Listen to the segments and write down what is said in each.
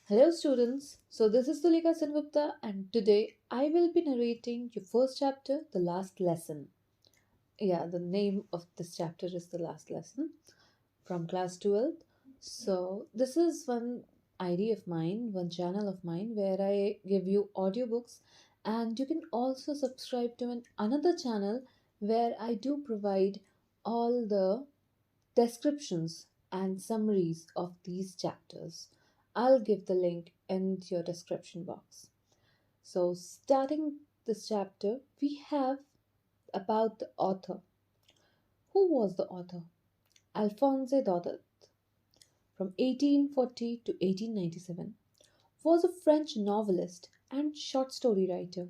Hello students, so this is Tulika Sengupta and today I will be narrating your first chapter, The Last Lesson. Yeah, the name of this chapter is The Last Lesson from class 12. So this is one ID of mine, one channel of mine where I give you audiobooks and you can also subscribe to another channel where I do provide all the descriptions and summaries of these chapters. I'll give the link in your description box. So, starting this chapter, we have about the author. Who was the author? Alphonse Daudet, from 1840 to 1897, was a French novelist and short story writer.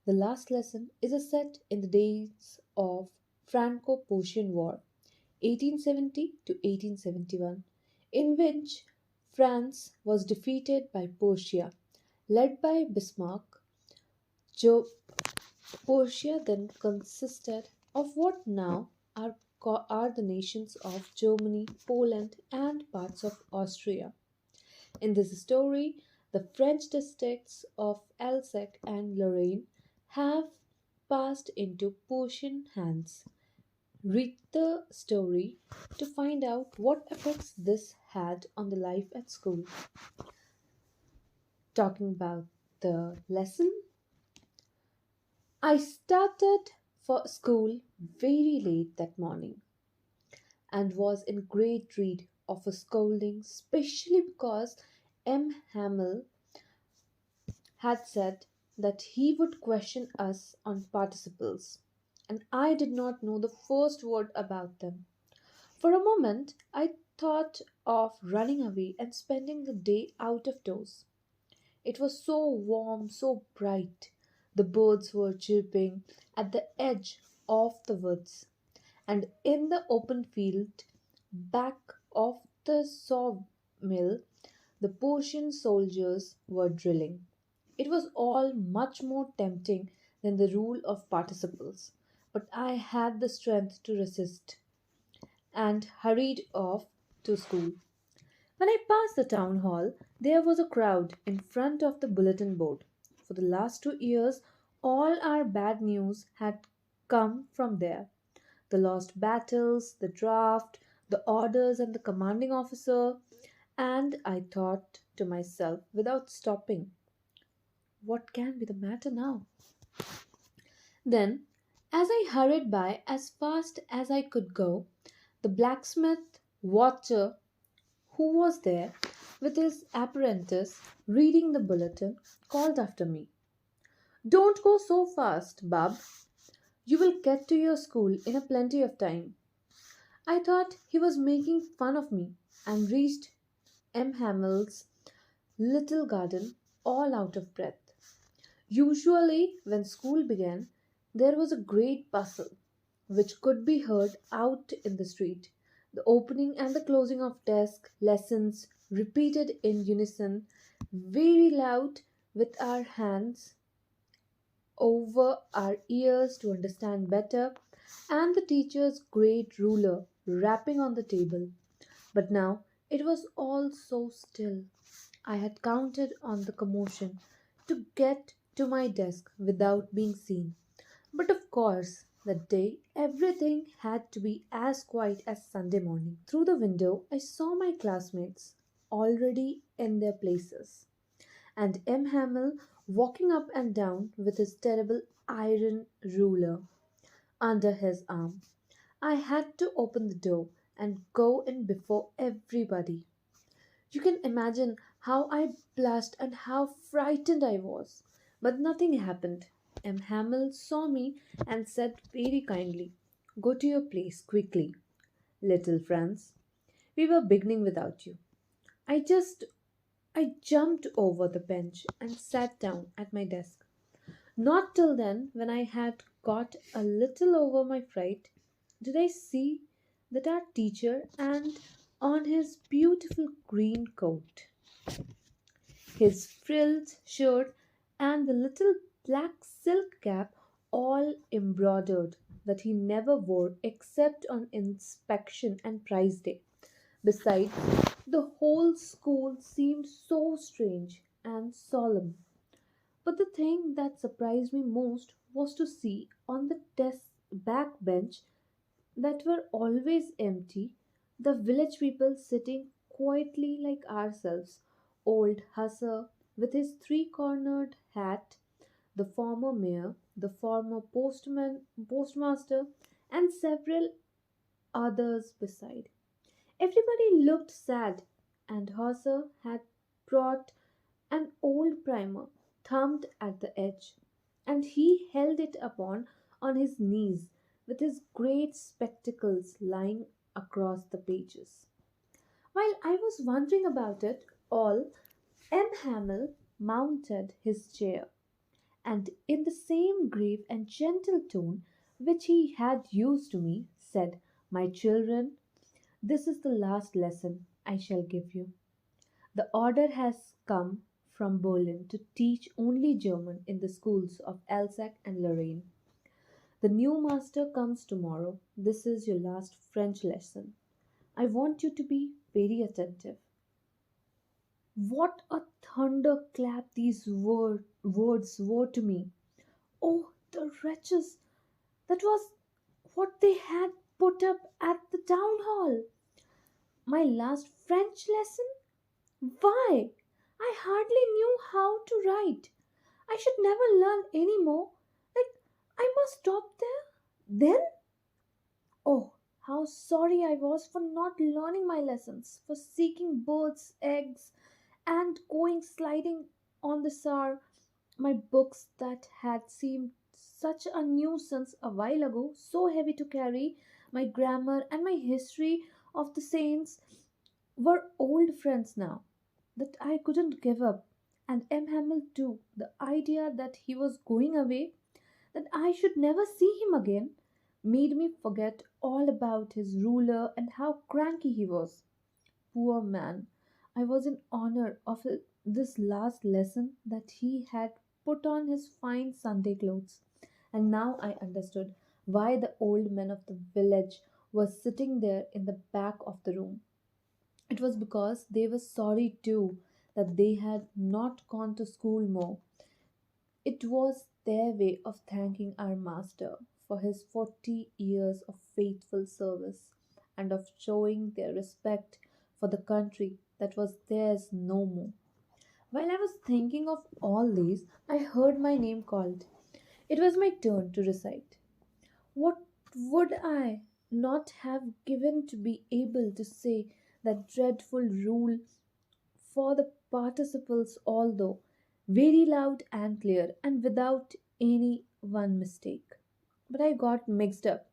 The Last Lesson is a set in the days of Franco-Prussian War, 1870 to 1871, in which France was defeated by Prussia, led by Bismarck. Jo- Prussia then consisted of what now are the nations of Germany, Poland, and parts of Austria. In this story, the French districts of Alsace and Lorraine have passed into Prussian hands. Read the story to find out what effects this had on the life at school. Talking about the lesson, I started for school very late that morning and was in great dread of a scolding, especially because M. Hamel had said that he would question us on participles, and I did not know the first word about them. For a moment, I thought of running away and spending the day out of doors. It was so warm, so bright. The birds were chirping at the edge of the woods, and in the open field back of the sawmill, the Persian soldiers were drilling. It was all much more tempting than the rule of participles, but I had the strength to resist and hurried off to school. When I passed the town hall, there was a crowd in front of the bulletin board. For the last 2 years, all our bad news had come from there. The lost battles, the draft, the orders, and the commanding officer. And I thought to myself without stopping, what can be the matter now? Then, as I hurried by as fast as I could go, the blacksmith watcher who was there with his apprentice reading the bulletin called after me. Don't go so fast, Bub. You will get to your school in a plenty of time. I thought he was making fun of me and reached M. Hamel's little garden all out of breath. Usually, when school began, there was a great bustle, which could be heard out in the street. The opening and the closing of desk lessons repeated in unison, very loud, with our hands over our ears to understand better, and the teacher's great ruler rapping on the table. But now it was all so still. I had counted on the commotion to get to my desk without being seen. But of course, that day everything had to be as quiet as Sunday morning. Through the window, I saw my classmates already in their places, and M. Hamel walking up and down with his terrible iron ruler under his arm. I had to open the door and go in before everybody. You can imagine how I blushed and how frightened I was. But nothing happened. M. Hamel saw me and said very kindly, "Go to your place quickly, little Franz. We were beginning without you." I jumped over the bench and sat down at my desk. Not till then, when I had got a little over my fright, did I see that our teacher and on his beautiful green coat, his frilled shirt, and the little black silk cap all embroidered that he never wore except on inspection and prize day. Besides, the whole school seemed so strange and solemn. But the thing that surprised me most was to see on the desk back bench that were always empty, the village people sitting quietly like ourselves. Old Hussar with his three-cornered hat, the former mayor, the former postmaster, and several others beside. Everybody looked sad, and Hussar had brought an old primer, thumbed at the edge, and he held it upon on his knees with his great spectacles lying across the pages. While I was wondering about it all, M. Hamel mounted his chair, and in the same grave and gentle tone which he had used to me, said, "My children, this is the last lesson I shall give you. The order has come from Berlin to teach only German in the schools of Alsace and Lorraine. The new master comes tomorrow. This is your last French lesson. I want you to be very attentive." What a thunderclap these words were to me! Oh, the wretches! That was what they had put up at the town hall. My last French lesson? Why? I hardly knew how to write. I should never learn any more. Like, I must stop there? Then? Oh, how sorry I was for not learning my lessons, for seeking birds' eggs and going sliding on the Sar, my books that had seemed such a nuisance a while ago, so heavy to carry, my grammar and my history of the saints were old friends now that I couldn't give up. And M. Hamel too, the idea that he was going away, that I should never see him again, made me forget all about his ruler and how cranky he was. Poor man, I was in honor of this last lesson that he had put on his fine Sunday clothes. And now I understood why the old men of the village were sitting there in the back of the room. It was because they were sorry too that they had not gone to school more. It was their way of thanking our master for his 40 years of faithful service and of showing their respect for the country that was theirs no more. While I was thinking of all this, I heard my name called. It was my turn to recite. What would I not have given to be able to say that dreadful rule for the participles, although very loud and clear and without any one mistake? But I got mixed up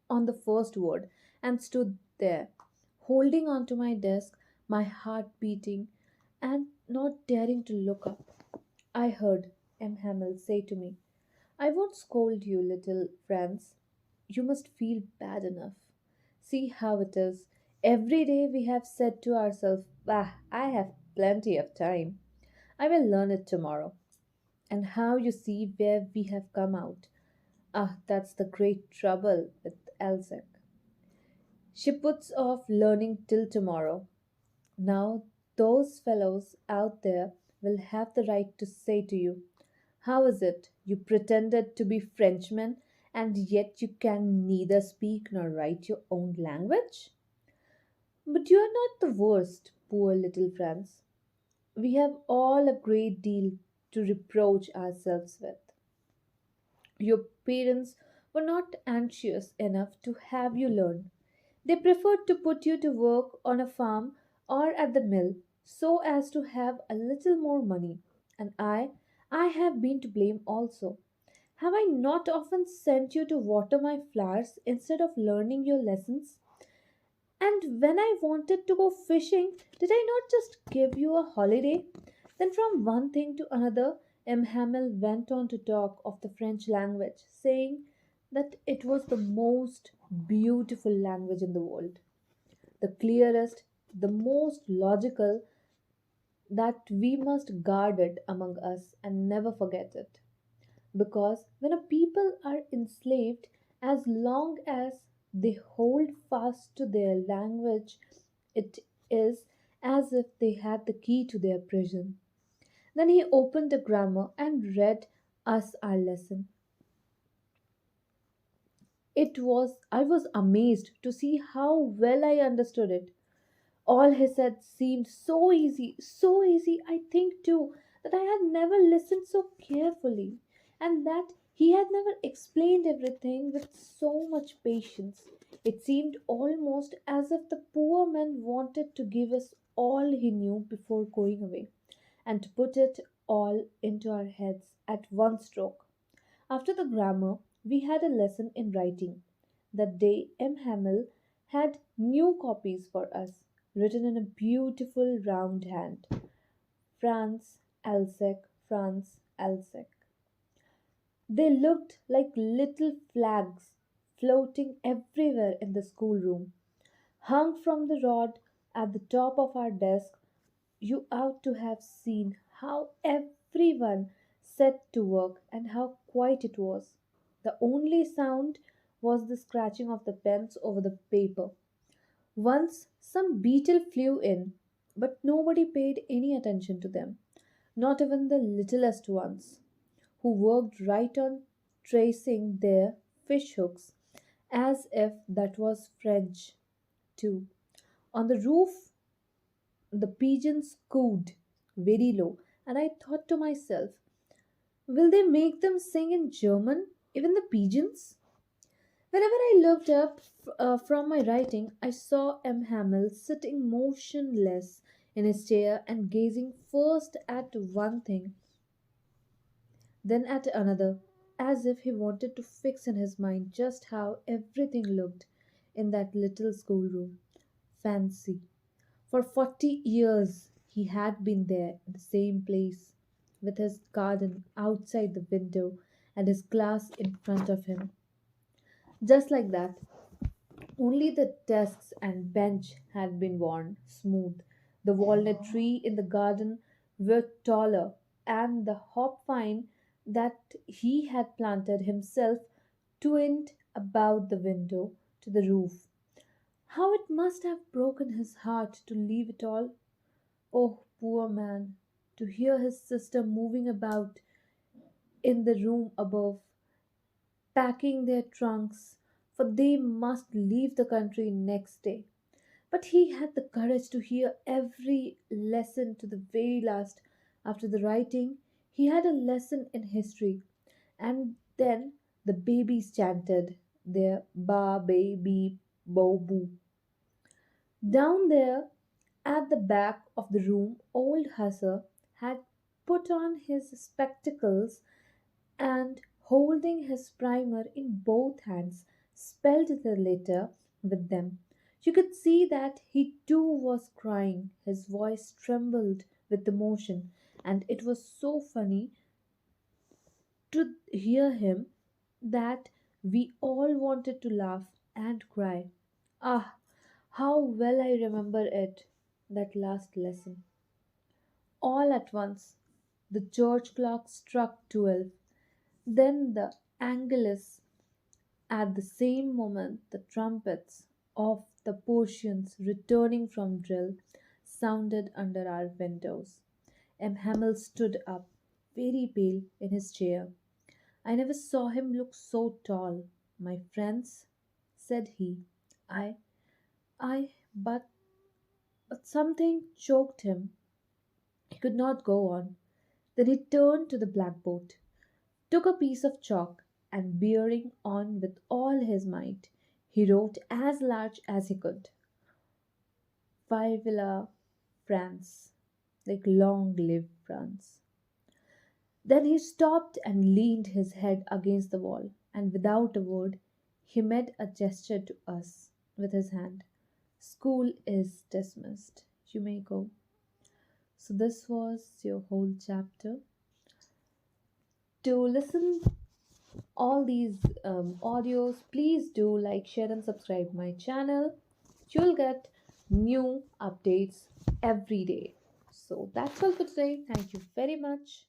on the first word and stood there, holding onto my desk, my heart beating and not daring to look up. I heard M. Hamel say to me, "I won't scold you, little Franz. You must feel bad enough. See how it is. Every day we have said to ourselves, 'Bah, I have plenty of time. I will learn it tomorrow.' And how you see where we have come out. Ah, that's the great trouble with Elzek. She puts off learning till tomorrow. Now, those fellows out there will have the right to say to you, 'How is it you pretended to be Frenchmen and yet you can neither speak nor write your own language?' But you are not the worst, poor little Franz. We have all a great deal to reproach ourselves with. Your parents were not anxious enough to have you learn. They preferred to put you to work on a farm or at the mill so as to have a little more money. And I have been to blame also. Have I not often sent you to water my flowers instead of learning your lessons? And when I wanted to go fishing, did I not just give you a holiday?" Then, from one thing to another, M. Hamel went on to talk of the French language, saying that it was the most beautiful language in the world, the clearest, the most logical, that we must guard it among us and never forget it. Because when a people are enslaved, as long as they hold fast to their language It is as if they had the key to their prison. Then he opened the grammar and read us our lesson. I was amazed to see how well I understood it. All he said seemed so easy, I think too, that I had never listened so carefully, and that he had never explained everything with so much patience. It seemed almost as if the poor man wanted to give us all he knew before going away, and to put it all into our heads at one stroke. After the grammar, we had a lesson in writing. That day, M. Hamel had new copies for us, written in a beautiful round hand. France, Alsec, France, Alsec. They looked like little flags floating everywhere in the schoolroom. Hung from the rod at the top of our desk, you ought to have seen how everyone set to work and how quiet it was. The only sound was the scratching of the pens over the paper. Once some beetle flew in, but nobody paid any attention to them, not even the littlest ones, who worked right on tracing their fish hooks, as if that was French, too. On the roof, the pigeons cooed very low, and I thought to myself, will they make them sing in German, even the pigeons? Whenever I looked up from my writing, I saw M. Hamel sitting motionless in his chair and gazing first at one thing, then at another, as if he wanted to fix in his mind just how everything looked in that little schoolroom. Fancy! For 40 years he had been there in the same place, with his garden outside the window and his class in front of him. Just like that, only the desks and bench had been worn smooth. The walnut tree in the garden were taller, and the hop vine that he had planted himself twined about the window to the roof. How it must have broken his heart to leave it all. Oh, poor man, to hear his sister moving about in the room above, packing their trunks, for they must leave the country next day. But he had the courage to hear every lesson to the very last. After the writing, he had a lesson in history, and then the babies chanted their ba, ba, beep, bo, boo. Down there at the back of the room, old Hussar had put on his spectacles and, holding his primer in both hands, spelled the letter with them. You could see that he too was crying. His voice trembled with emotion, and it was so funny to hear him that we all wanted to laugh and cry. Ah, how well I remember it, that last lesson. All at once, the church clock struck 12. Then the Angelus. At the same moment, the trumpets of the Persians returning from drill sounded under our windows. M. Hamel stood up, very pale, in his chair. I never saw him look so tall. My friends, said he, I, I, but something choked him. He could not go on. Then he turned to the blackboard, took a piece of chalk, and bearing on with all his might, he wrote as large as he could, Vive France, like long live France. Then he stopped and leaned his head against the wall, and without a word, he made a gesture to us with his hand. School is dismissed. You may go. So, this was your whole chapter. To listen all these audios, please do like, share, and subscribe my channel. You'll get new updates every day. So that's all for today. Thank you very much.